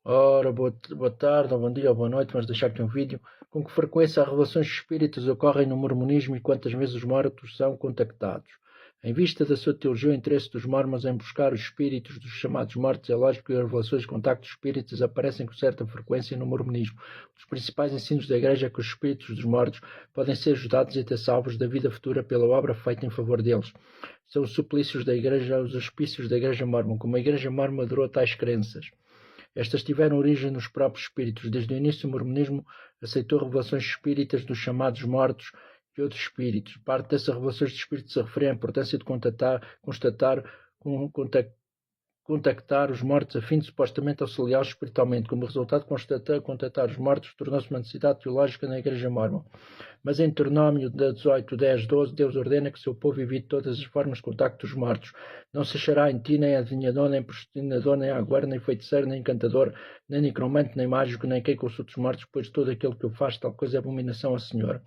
Ora, boa tarde, ou bom dia, ou boa noite, vamos deixar aqui um vídeo. Com que frequência as revelações de espíritos ocorrem no mormonismo e quantas vezes os mortos são contactados? Em vista da sua teologia, o interesse dos mormons em buscar os espíritos dos chamados mortos é lógico que as revelações de contactos espíritas aparecem com certa frequência no mormonismo. Um dos principais ensinos da Igreja é que os espíritos dos mortos podem ser ajudados e até salvos da vida futura pela obra feita em favor deles. São os suplícios da Igreja, os auspícios da Igreja Mormon, como a Igreja Mormon adorou tais crenças. Estas tiveram origem nos próprios espíritos. Desde o início, o mormonismo aceitou revelações espíritas dos chamados mortos e outros espíritos. Parte dessas revelações de espíritos se refere à importância de contactar os mortos a fim de supostamente auxiliá-los espiritualmente. Como resultado, contactar os mortos tornou-se uma necessidade teológica na Igreja Mormon. Mas em Deuteronômio 18:10-12, Deus ordena que seu povo evite todas as formas de contacto dos mortos. Não se achará em ti nem adivinhador, nem prostinador, nem agüero, nem feiticeiro, nem encantador, nem necromante, nem mágico, nem quem consulte os mortos, pois todo aquele que o faz tal coisa é abominação ao Senhor.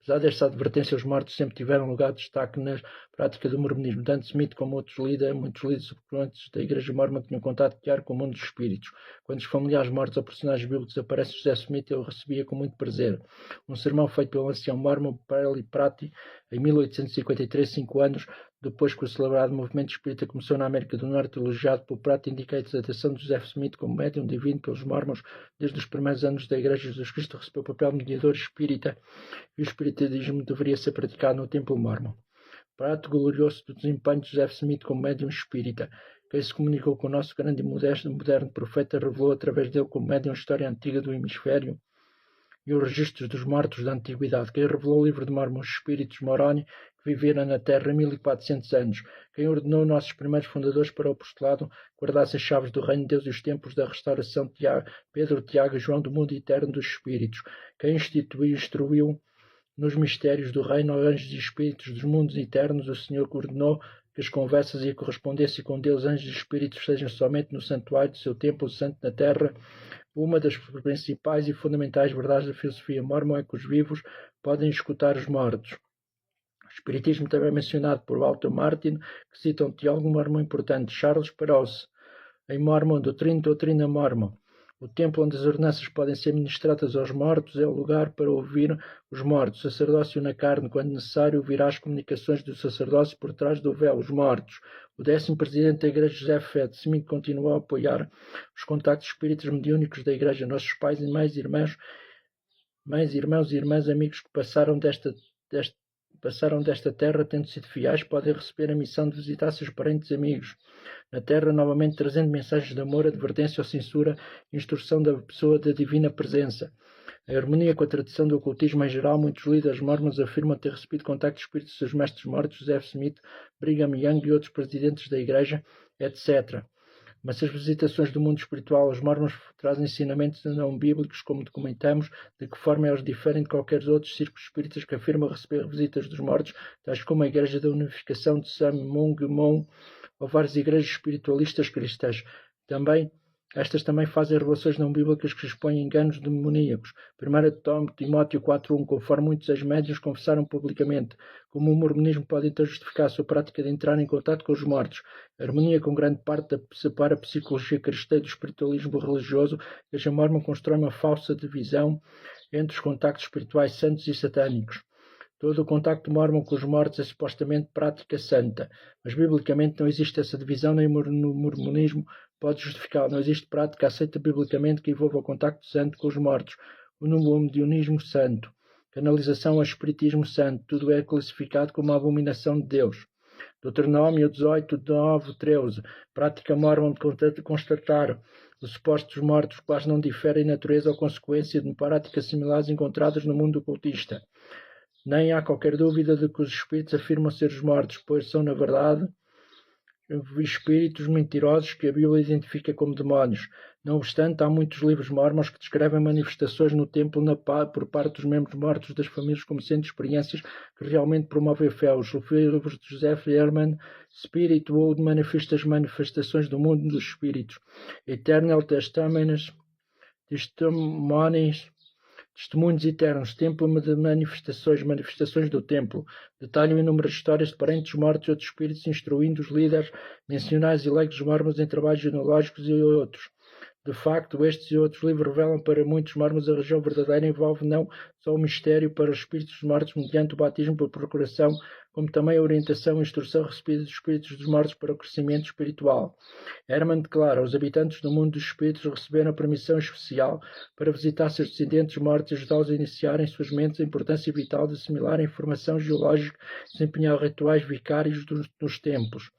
Apesar desta advertência, os mortos sempre tiveram lugar de destaque na prática do mormonismo. Tanto Smith como muitos líderes subsequentes da Igreja Mormon tinham contato diário com o mundo dos espíritos. Quando os familiares mortos ou personagens bíblicos aparecem José Smith, ele recebia com muito prazer um sermão feito pelo ancião Mormon Perry Pratt em 1853, 5 anos depois que o celebrado movimento espírita começou na América do Norte. Elogiado por Pratt, indica a exaltação de Joseph Smith como médium divino pelos Mormons desde os primeiros anos da Igreja. Jesus Cristo recebeu o papel de mediador espírita e o espiritismo deveria ser praticado no templo Mormon. Pratt gloriou-se do desempenho de Joseph Smith como médium espírita. Quem se comunicou com o nosso grande e moderno profeta revelou através dele como médium a história antiga do hemisfério e os registros dos mortos da antiguidade. Quem revelou o livro de Mormon, os espíritos Moroni, que viveram na Terra há 1400 anos. Quem ordenou nossos primeiros fundadores para o apostolado guardassem as chaves do reino de Deus e os tempos da restauração, Pedro, Tiago e João, do mundo eterno dos espíritos. Quem instruiu nos mistérios do reino, anjos e espíritos dos mundos eternos, o Senhor ordenou que as conversas e a correspondência com Deus, anjos e espíritos sejam somente no santuário do seu templo santo na terra. Uma das principais e fundamentais verdades da filosofia mormon é que os vivos podem escutar os mortos. O espiritismo também é mencionado por Walter Martin, que cita um teólogo mormon importante, Charles Perrows, em Mormon, Doutrina Mormon. O templo onde as ordenanças podem ser ministradas aos mortos é o lugar para ouvir os mortos. O sacerdócio na carne, quando necessário, ouvirá as comunicações do sacerdócio por trás do véu, os mortos. O 10º presidente da Igreja, José Fett Smith, continuou a apoiar os contactos espíritas mediúnicos da Igreja. Nossos pais e mais irmãos e irmãs, amigos que passaram desta terra tendo sido fiéis, podem receber a missão de visitar seus parentes e amigos na terra, novamente trazendo mensagens de amor, advertência ou censura, instrução da pessoa da divina presença. Em harmonia com a tradição do ocultismo em geral, muitos líderes mormons afirmam ter recebido contactos espíritos de seus mestres mortos, Joseph Smith, Brigham Young e outros presidentes da Igreja, etc. Mas as visitações do mundo espiritual aos mormons trazem ensinamentos não bíblicos, como documentamos, de que forma eles diferem de qualquer outros círculos espíritas que afirmam receber visitas dos mortos, tais como a Igreja da Unificação de Sam Mung Mon, ou várias igrejas espiritualistas cristãs. Estas também fazem revelações não bíblicas que expõem enganos demoníacos. 1 Timóteo 4:1, conforme muitos ex-médiuns confessaram publicamente, como o mormonismo pode então justificar a sua prática de entrar em contato com os mortos. A harmonia com grande parte separa a psicologia cristã do espiritualismo religioso, que a Mormon constrói uma falsa divisão entre os contactos espirituais santos e satânicos. Todo o contacto mormon com os mortos é supostamente prática santa, mas biblicamente não existe essa divisão, nem no mormonismo pode justificá-la. Não existe prática aceita biblicamente que envolva o contacto santo com os mortos, o mediunismo santo, canalização ao espiritismo santo, tudo é classificado como uma abominação de Deus. Deuteronômio 18:9-13, prática mormon de constatar os supostos mortos quase não diferem em natureza ou consequência de práticas similares encontradas no mundo ocultista. Nem há qualquer dúvida de que os espíritos afirmam ser os mortos, pois são, na verdade, espíritos mentirosos que a Bíblia identifica como demónios. Não obstante, há muitos livros mormons que descrevem manifestações no templo por parte dos membros mortos das famílias como sendo experiências que realmente promovem a fé. Os livros de Joseph Herman, Spirit World, manifestações do mundo dos espíritos. Eternal Testaments, Testemunhos eternos, templo de manifestações do templo. Detalham inúmeras histórias de parentes mortos e outros espíritos, instruindo os líderes mencionais e leigos mormons em trabalhos genealógicos e outros. De facto, estes e outros livros revelam para muitos mormons a religião verdadeira envolve não só o mistério para os espíritos mortos mediante o batismo por procuração, como também a orientação e instrução recebida dos espíritos dos mortos para o crescimento espiritual. Herman declara: os habitantes do mundo dos espíritos receberam permissão especial para visitar seus descendentes mortos e ajudá-los a iniciarem em suas mentes a importância vital de assimilar a informação geológica e desempenhar rituais vicários nos templos.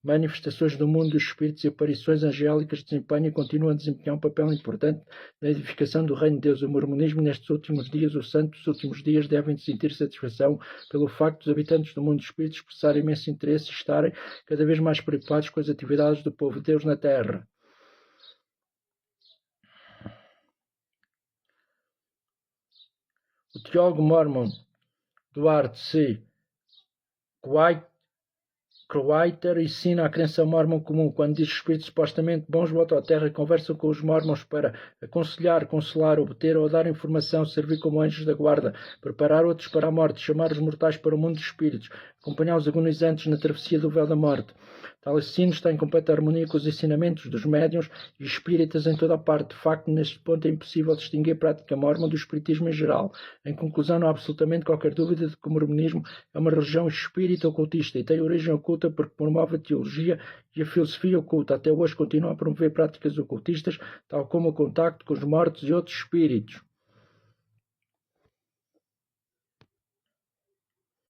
Manifestações do mundo dos espíritos e aparições angélicas desempenham e continuam a desempenhar um papel importante na edificação do reino de Deus. O mormonismo nestes últimos dias, os santos dos últimos dias devem sentir satisfação pelo facto dos habitantes do mundo dos espíritos expressarem imenso interesse e estarem cada vez mais preocupados com as atividades do povo de Deus na Terra. O teólogo mormon Duarte C. Kowalter ensina a crença mormon comum quando diz que os espíritos supostamente bons voltam à Terra e conversam com os mormons para aconselhar, consolar, obter ou dar informação, servir como anjos da guarda, preparar outros para a morte, chamar os mortais para o mundo dos espíritos, acompanhar os agonizantes na travessia do véu da morte. Tal ensino está em completa harmonia com os ensinamentos dos médiuns e espíritas em toda a parte. De facto, neste ponto é impossível distinguir a prática mormon do espiritismo em geral. Em conclusão, não há absolutamente qualquer dúvida de que o mormonismo é uma religião espírita ocultista e tem origem oculta porque promove a teologia e a filosofia oculta. Até hoje continua a promover práticas ocultistas, tal como o contacto com os mortos e outros espíritos.